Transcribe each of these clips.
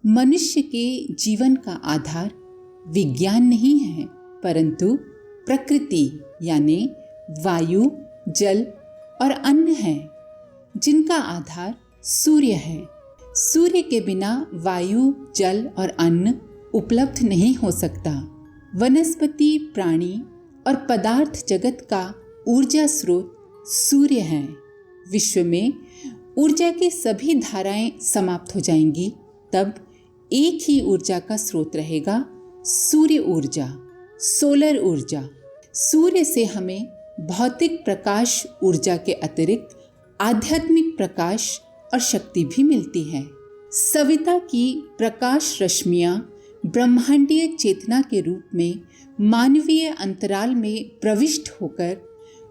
मनुष्य के जीवन का आधार विज्ञान नहीं है, परंतु प्रकृति यानी वायु, जल और अन्न है, जिनका आधार सूर्य है। सूर्य के बिना वायु, जल और अन्न उपलब्ध नहीं हो सकता। वनस्पति, प्राणी और पदार्थ जगत का ऊर्जा स्रोत सूर्य है। विश्व में ऊर्जा की सभी धाराएं समाप्त हो जाएंगी, तब एक ही ऊर्जा का स्रोत रहेगा, सूर्य ऊर्जा, सोलर ऊर्जा। सूर्य से हमें भौतिक प्रकाश ऊर्जा के अतिरिक्त आध्यात्मिक प्रकाश और शक्ति भी मिलती है। सविता की प्रकाश रश्मियां ब्रह्मांडीय चेतना के रूप में मानवीय अंतराल में प्रविष्ट होकर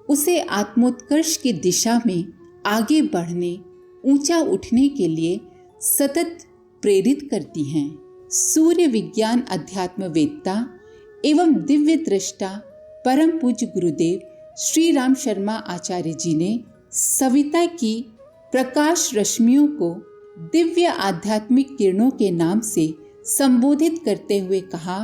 उसे आत्मोत्कर्ष की दिशा में आगे बढ़ने, ऊंचा उठने के लिए सतत प्रेरित करती हैं। सूर्य विज्ञान अध्यात्मवेत्ता एवं दिव्य दृष्टा परम पूज्य गुरुदेव श्री राम शर्मा आचार्य जी ने सविता की प्रकाश रश्मियों को दिव्य आध्यात्मिक किरणों के नाम से संबोधित करते हुए कहा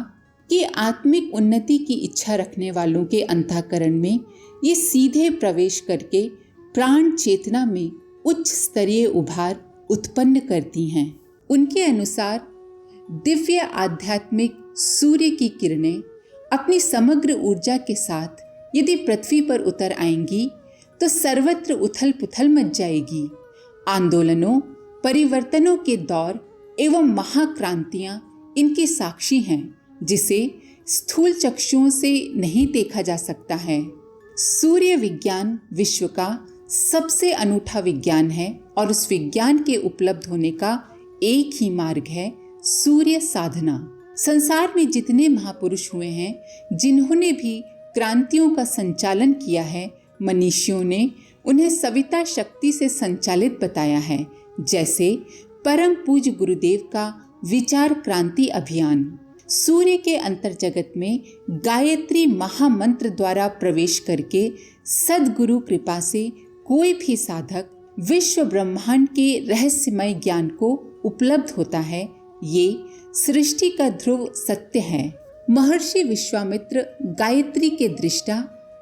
कि आत्मिक उन्नति की इच्छा रखने वालों के अंतःकरण में ये सीधे प्रवेश करके प्राण चेतना में उच्च स्तरीय उभार उत्पन्न करती हैं। उनके अनुसार दिव्य आध्यात्मिक सूर्य की किरणें अपनी समग्र ऊर्जा के साथ यदि पृथ्वी पर उतर आएंगी तो सर्वत्र उथल पुथल मच जाएगी। आंदोलनों, परिवर्तनों के दौर एवं महाक्रांतियां इनकी साक्षी हैं, जिसे स्थूल चक्षुओं से नहीं देखा जा सकता है। सूर्य विज्ञान विश्व का सबसे अनूठा विज्ञान है और उस विज्ञान के उपलब्ध होने का एक ही मार्ग है, सूर्य साधना। संसार में जितने महापुरुष हुए हैं, जिन्होंने भी क्रांतियों का संचालन किया है, मनीषियों ने उन्हें सविता शक्ति से संचालित बताया है। जैसे परम पूज्य गुरुदेव का विचार क्रांति अभियान। सूर्य के अंतर जगत में गायत्री महामंत्र द्वारा प्रवेश करके सद्गुरु कृपा से कोई भी साधक विश्व ब्रह्मांड के रहस्यमय ज्ञान को उपलब्ध होता है। ये सृष्टि का ध्रुव सत्य है। महर्षि विश्वामित्र गायत्री के दृष्टा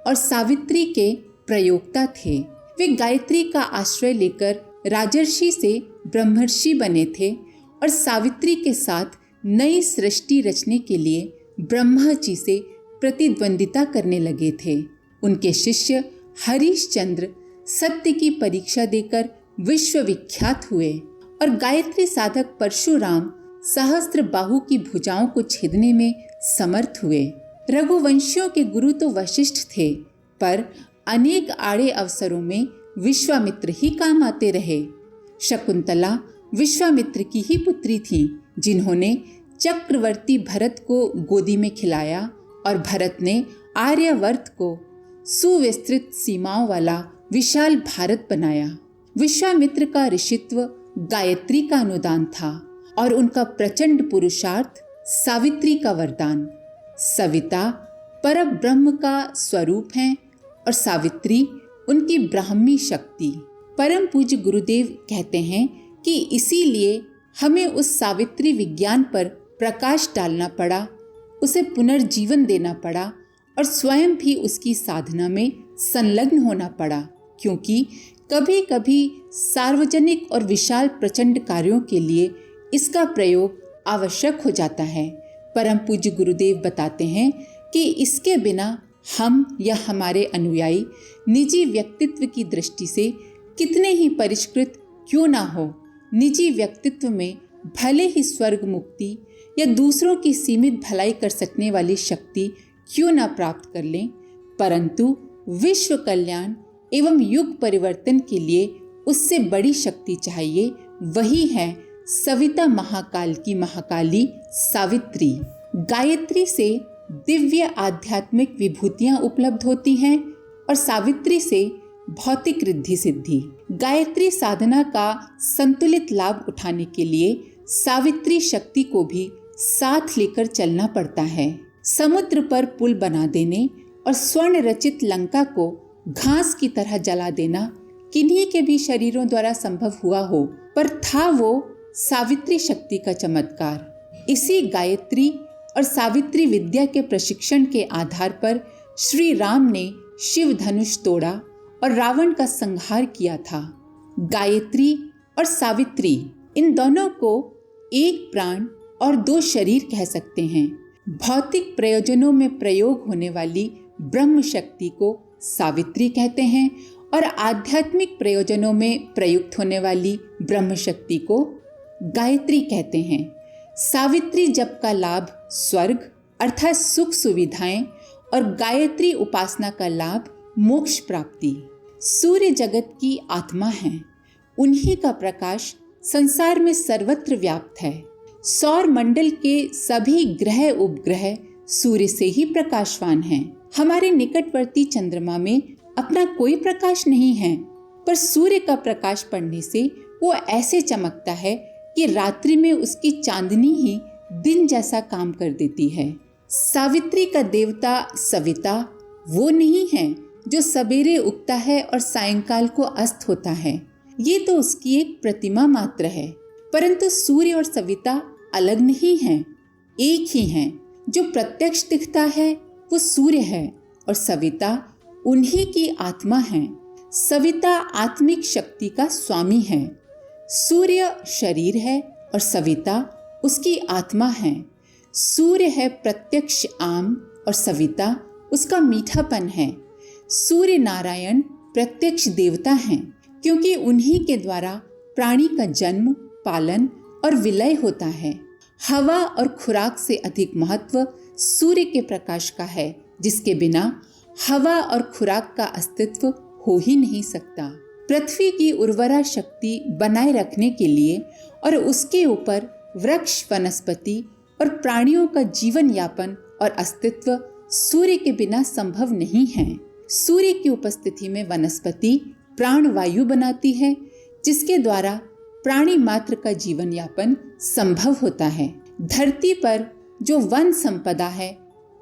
और सावित्री के प्रयोक्ता थे। वे गायत्री का आश्रय लेकर राजर्षि से ब्रह्मर्षि बने थे और सावित्री के साथ नई सृष्टि रचने के लिए ब्रह्मा जी से प्रतिद्वंदिता करने लगे थे। उनके शिष्य हरिश्चंद्र सत्य की परीक्षा देकर विश्व विख्यात हुए और गायत्री साधक परशुराम सहस्त्र बाहु की भुजाओं को छेदने में समर्थ हुए। रघुवंशियों के गुरु तो वशिष्ठ थे, पर अनेक आड़े अवसरों में विश्वामित्र ही काम आते रहे। शकुंतला विश्वामित्र की ही पुत्री थी, जिन्होंने चक्रवर्ती भरत को गोदी में खिलाया और भरत ने आर्यावर्त को सुविस्तृत सीमाओं वाला विशाल भारत बनाया। विश्वामित्र का ऋषित्व गायत्री का अनुदान था और उनका प्रचंड पुरुषार्थ सावित्री का वरदान। सविता परब्रह्म का स्वरूप है और सावित्री उनकी ब्राह्मी शक्ति। परम पूज्य गुरुदेव कहते हैं कि इसीलिए हमें उस सावित्री विज्ञान पर प्रकाश डालना पड़ा, उसे पुनर्जीवन देना पड़ा और स्वयं भी उसकी साधना में संलग्न होना पड़ा, क्योंकि कभी कभी सार्वजनिक और विशाल प्रचंड कार्यों के लिए इसका प्रयोग आवश्यक हो जाता है। परम पूज्य गुरुदेव बताते हैं कि इसके बिना हम या हमारे अनुयायी निजी व्यक्तित्व की दृष्टि से कितने ही परिष्कृत क्यों ना हो, निजी व्यक्तित्व में भले ही स्वर्ग मुक्ति या दूसरों की सीमित भलाई कर सकने वाली शक्ति क्यों ना प्राप्त कर लें, परंतु विश्व कल्याण एवं युग परिवर्तन के लिए उससे बड़ी शक्ति चाहिए। वही है सविता महाकाल की महाकाली सावित्री। गायत्री से दिव्य आध्यात्मिक विभूतियां उपलब्ध होती हैं और सावित्री से भौतिक रिद्धि सिद्धि। गायत्री साधना का संतुलित लाभ उठाने के लिए सावित्री शक्ति को भी साथ लेकर चलना पड़ता है। समुद्र पर पुल बना देने और स्वर्ण रचित लंका को घास की तरह जला देना किन्हीं के भी शरीरों द्वारा संभव हुआ हो, पर था वो सावित्री शक्ति का चमत्कार। इसी गायत्री और सावित्री विद्या के प्रशिक्षण के आधार पर श्री राम ने शिव धनुष तोड़ा और रावण का संहार किया था। गायत्री और सावित्री, इन दोनों को एक प्राण और दो शरीर कह सकते हैं। भौतिक प्रयोजनों में प्रयोग होने वाली ब्रह्म शक्ति को सावित्री कहते हैं और आध्यात्मिक प्रयोजनों में प्रयुक्त होने वाली ब्रह्म शक्ति को गायत्री कहते हैं। सावित्री जप का लाभ स्वर्ग अर्थात सुख सुविधाएं और गायत्री उपासना का लाभ मोक्ष प्राप्ति। सूर्य जगत की आत्मा है, उन्हीं का प्रकाश संसार में सर्वत्र व्याप्त है। सौर मंडल के सभी ग्रह उपग्रह सूर्य से ही प्रकाशवान हैं। हमारे निकटवर्ती चंद्रमा में अपना कोई प्रकाश नहीं है, पर सूर्य का प्रकाश पड़ने से वो ऐसे चमकता है कि रात्रि में उसकी चांदनी ही दिन जैसा काम कर देती है। सावित्री का देवता सविता वो नहीं है जो सवेरे उगता है और सायंकाल को अस्त होता है, ये तो उसकी एक प्रतिमा मात्र है। परंतु सूर्य और सविता अलग नहीं हैं, एक ही हैं। जो प्रत्यक्ष दिखता है वो सूर्य है और सविता उन्हीं की आत्मा है। सविता आत्मिक शक्ति का स्वामी है। सूर्य शरीर है और सविता उसकी आत्मा है। सूर्य है प्रत्यक्ष आम और सविता उसका मीठापन है। सूर्य नारायण प्रत्यक्ष देवता हैं, क्योंकि उन्हीं के द्वारा प्राणी का जन्म, पालन और विलय होता है। हवा और खुराक से अधिक महत्व सूर्य के प्रकाश का है, जिसके बिना हवा और खुराक का अस्तित्व हो ही नहीं सकता। पृथ्वी की उर्वरा शक्ति बनाए रखने के लिए और उसके ऊपर वृक्ष, वनस्पति और प्राणियों का जीवन यापन और अस्तित्व सूर्य के बिना संभव नहीं है। सूर्य की उपस्थिति में वनस्पति प्राण वायु बनाती है, जिसके द्वारा प्राणी मात्र का जीवन यापन संभव होता है। धरती पर जो वन संपदा है,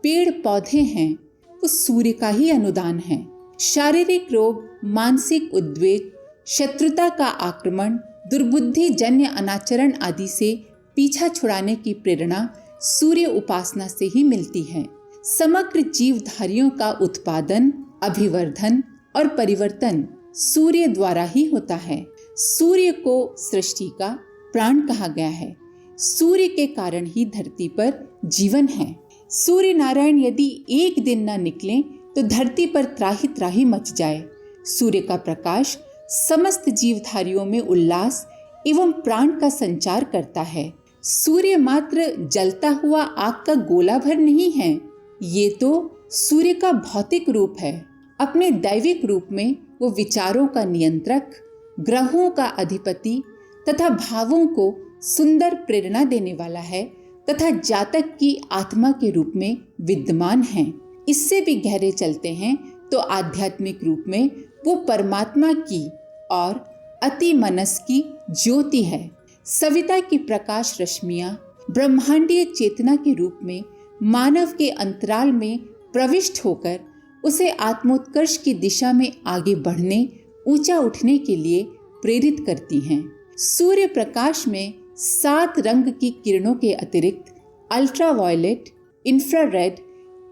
पेड़ पौधे हैं, वो सूर्य का ही अनुदान है। शारीरिक रोग, मानसिक उद्वेग, शत्रुता का आक्रमण, दुर्बुद्धि जन्य अनाचरण आदि से पीछा छुड़ाने की प्रेरणा सूर्य उपासना से ही मिलती है। समग्र जीवधारियों का उत्पादन, अभिवर्धन और परिवर्तन सूर्य द्वारा ही होता है। सूर्य को सृष्टि का प्राण कहा गया है। सूर्य के कारण ही धरती पर जीवन है। सूर्य नारायण यदि एक दिन न निकलें तो धरती पर त्राही त्राही मच जाए। सूर्य का प्रकाश समस्त जीवधारियों में उल्लास एवं प्राण का संचार करता है। सूर्य मात्र जलता हुआ आग का गोला भर नहीं है, ये तो सूर्य का भौतिक रूप है। अपने दैविक रूप में वो विचारों का नियंत्रक, ग्रहों का अधिपति तथा भावों को सुंदर प्रेरणा देने वाला है तथा जातक की आत्मा के रूप में विद्यमान है। इससे भी गहरे चलते हैं तो आध्यात्मिक रूप में वो परमात्मा की और अति मनस की ज्योति है। सविता की प्रकाश रश्मियां ब्रह्मांडीय चेतना के रूप में मानव के अंतराल में प्रविष्ट होकर उसे आत्मोत्कर्ष की दिशा में आगे बढ़ने, ऊंचा उठने के लिए प्रेरित करती हैं। सूर्य प्रकाश में 7 रंग की किरणों के अतिरिक्त अल्ट्रावायलेट, इंफ्रारेड,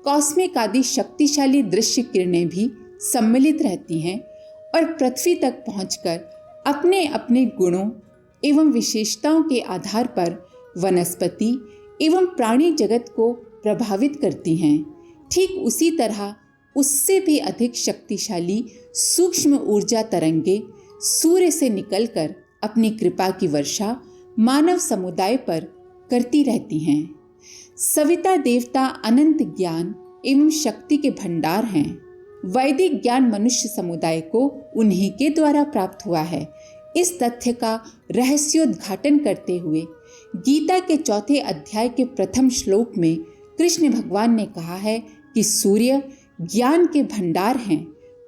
कॉस्मिक आदि शक्तिशाली दृश्य किरणें भी सम्मिलित रहती हैं और पृथ्वी तक पहुंचकर अपने अपने गुणों एवं विशेषताओं के आधार पर वनस्पति एवं प्राणी जगत को प्रभावित करती हैं। ठीक उसी तरह उससे भी अधिक शक्तिशाली सूक्ष्म ऊर्जा तरंगे सूर्य से निकलकर अपनी कृपा की वर्षा मानव समुदाय पर करती रहती हैं। सविता देवता अनंत ज्ञान एवं शक्ति के भंडार हैं। वैदिक ज्ञान मनुष्य समुदाय को उन्हीं के द्वारा प्राप्त हुआ है। इस तथ्य का रहस्योद्घाटन करते हुए गीता के 4 अध्याय के प्रथम श्लोक में कृष्ण भगवान ने कहा है कि सूर्य ज्ञान के भंडार हैं।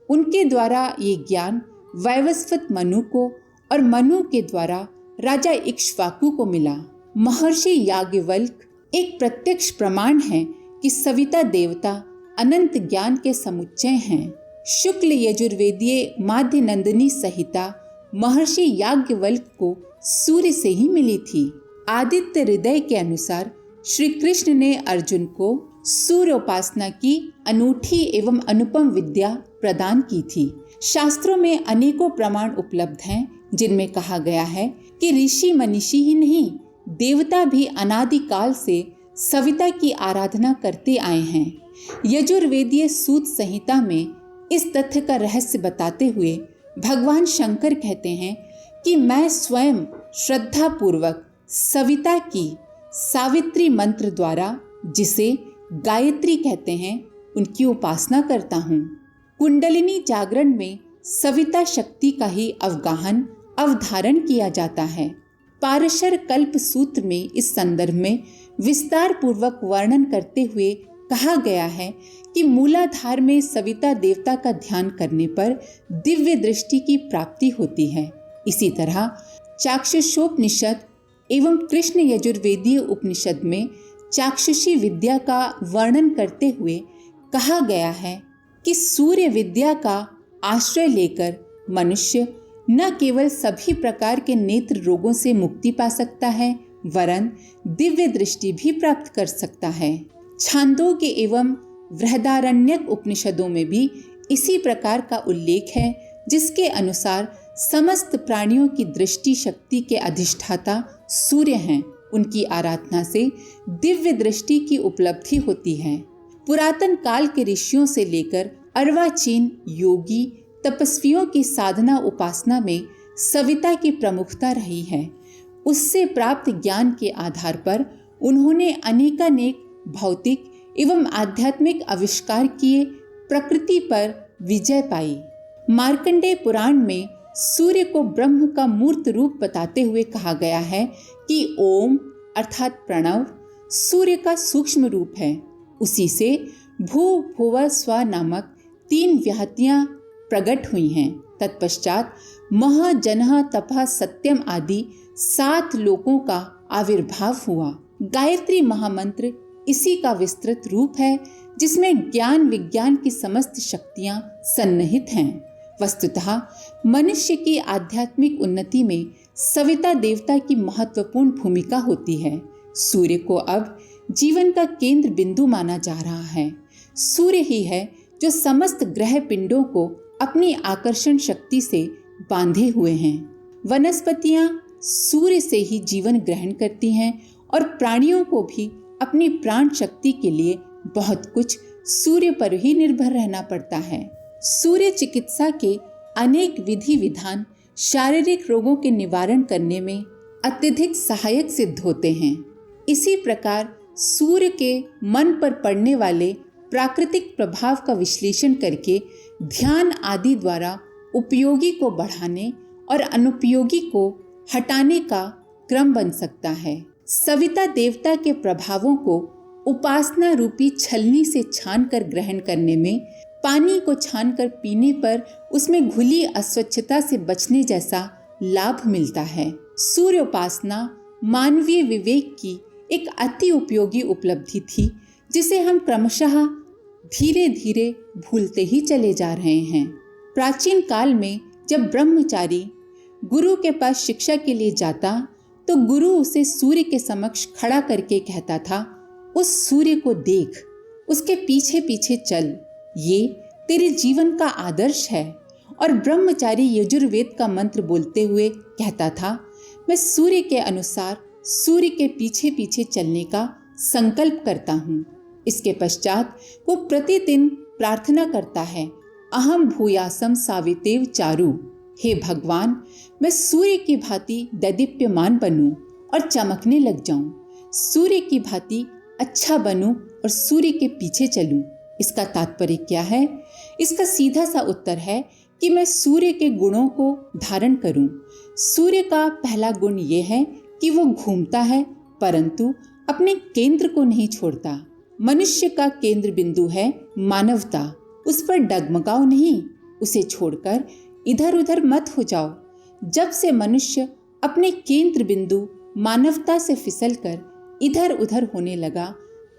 उनके द्वारा ये ज्ञान वैवस्वत मनु को और मनु के द्वारा राजा इक्ष्वाकु को मिला। महर्षि याज्ञवल्क्य एक प्रत्यक्ष प्रमाण है कि सविता देवता अनंत ज्ञान के समुच्चय हैं। शुक्ल यजुर्वेदीय माध्य नंदिनी संहिता महर्षि याज्ञवल्क्य को सूर्य से ही मिली थी। आदित्य हृदय के अनुसार श्री कृष्ण ने अर्जुन को सूर्य उपासना की अनूठी एवं अनुपम विद्या प्रदान की थी। शास्त्रों में अनेकों प्रमाण उपलब्ध हैं जिनमें कहा गया है कि ऋषि मनीषी ही नहीं, देवता भी अनादिकाल से सविता की आराधना करते आए हैं। यजुर्वेदीय सूत संहिता में इस तथ्य का रहस्य बताते हुए भगवान शंकर कहते हैं कि मैं स्वयं श्रद्धा पूर्वक सविता की सावित्री मंत्र द्वारा, जिसे गायत्री कहते हैं, उनकी उपासना करता हूँ। कुंडलिनी जागरण में सविता शक्ति का ही अवगाहन अवधारण किया जाता है। पारशर कल्प सूत्र में इस संदर्भ में विस्तार पूर्वक वर्णन करते हुए कहा गया है कि मूलाधार में सविता देवता का ध्यान करने पर दिव्य दृष्टि की प्राप्ति होती है। इसी तरह चाक्षुषोपनिषद एवं कृष्ण यजुर्वेदीय उपनिषद में चाक्षुषी विद्या का वर्णन करते हुए कहा गया है कि सूर्य विद्या का आश्रय लेकर मनुष्य न केवल सभी प्रकार के नेत्र रोगों से मुक्ति पा सकता है, वरन दिव्य दृष्टि भी प्राप्त कर सकता है। छांदोग्य एवं बृहदारण्यक उपनिषदों में भी इसी प्रकार का उल्लेख है, जिसके अनुसार समस्त प्राणियों की दृष्टि शक्ति के अधिष्ठाता सूर्य हैं। उनकी आराधना से दिव्य दृष्टि की उपलब्धि होती है। पुरातन काल के ऋषियों से लेकर अर्वाचीन योगी तपस्वियों की साधना उपासना में सविता की प्रमुखता रही है। उससे प्राप्त ज्ञान के आधार पर उन्होंने अनेकानेक भौतिक एवं आध्यात्मिक आविष्कार किए, प्रकृति पर विजय पाई। मार्कंडेय पुराण में सूर्य को ब्रह्म का मूर्त रूप बताते हुए कहा गया है कि ओम अर्थात प्रणव सूर्य का सूक्ष्म रूप है। उसी से भू भुव स्व नामक 3 व्याहतियां प्रकट हुई हैं। तत्पश्चात मह जनः तपः सत्यम आदि 7 लोकों का आविर्भाव हुआ। गायत्री महामंत्र इसी का विस्तृत रूप है, जिसमें ज्ञान विज्ञान की समस्त शक्तियां सन्निहित हैं। वस्तुतः मनुष्य की आध्यात्मिक उन्नति में सविता देवता की महत्वपूर्ण भूमिका होती है। सूर्य को अब जीवन का केंद्र बिंदु माना जा रहा है। सूर्य ही है जो समस्त ग्रह पिंडों को अपनी आकर्षण शक्ति से बांधे हुए हैं। वनस्पतियां सूर्य से ही जीवन ग्रहण करती हैं और प्राणियों को भी अपनी प्राण शक्ति के लिए बहुत कुछ सूर्य पर ही निर्भर रहना पड़ता है। सूर्य चिकित्सा के अनेक विधि विधान शारीरिक रोगों के निवारण करने में अत्यधिक सहायक सिद्ध होते हैं। इसी प्रकार सूर्य के मन पर पड़ने वाले प्राकृतिक प्रभाव का विश्लेषण करके ध्यान आदि द्वारा उपयोगी को बढ़ाने और अनुपयोगी को हटाने का क्रम बन सकता है। सविता देवता के प्रभावों को उपासना रूपी छलनी से छानकर ग्रहण करने में, पानी को छानकर पीने पर उसमें घुली अस्वच्छता से बचने जैसा लाभ मिलता है। सूर्य उपासना मानवीय विवेक की एक अति उपयोगी उपलब्धि थी, जिसे हम क्रमशः धीरे धीरे भूलते ही चले जा रहे हैं। प्राचीन काल में जब ब्रह्मचारी गुरु के पास शिक्षा के लिए जाता तो गुरु उसे सूर्य के समक्ष खड़ा करके कहता था, उस सूर्य को देख, उसके पीछे पीछे चल, ये तेरे जीवन का आदर्श है। और ब्रह्मचारी यजुर्वेद का मंत्र बोलते हुए कहता था, मैं सूर्य के अनुसार सूर्य के पीछे पीछे चलने का संकल्प करता हूँ। इसके पश्चात वो प्रतिदिन प्रार्थना करता है, अहम भूयासम सावितेव चारु, हे भगवान, मैं सूर्य की भांति दैदीप्यमान बनूं और चमकने लग जाऊं, सूर्य की भांति अच्छा बनूं और सूर्य के पीछे चलूं। इसका तात्पर्य क्या है? इसका सीधा सा उत्तर है कि मैं सूर्य के गुणों को धारण करूं। सूर्य का पहला गुण ये है कि वो घूमता है, परंतु अपने केंद्र को नहीं छोड़ता। मनुष्य का केंद्र बिंदु है मानवता, उस पर डगमगाओ नहीं, उसे छोड़कर इधर उधर मत हो जाओ। जब से मनुष्य अपने केंद्र बिंदु मानवता से फिसलकर इधर उधर होने लगा,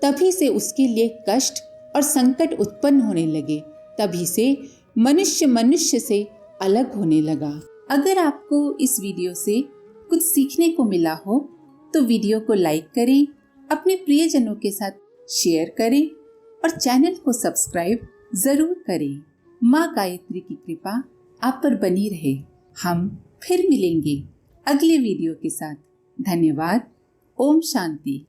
तभी से उसके लिए कष्ट और संकट उत्पन्न होने लगे, तभी से मनुष्य से अलग होने लगा। अगर आपको इस वीडियो से कुछ सीखने को मिला हो तो वीडियो को लाइक करें, अपने प्रियजनों के साथ शेयर करें और चैनल को सब्सक्राइब जरूर करें। माँ गायत्री की कृपा आप पर बनी रहे। हम फिर मिलेंगे अगले वीडियो के साथ। धन्यवाद। ओम शांति।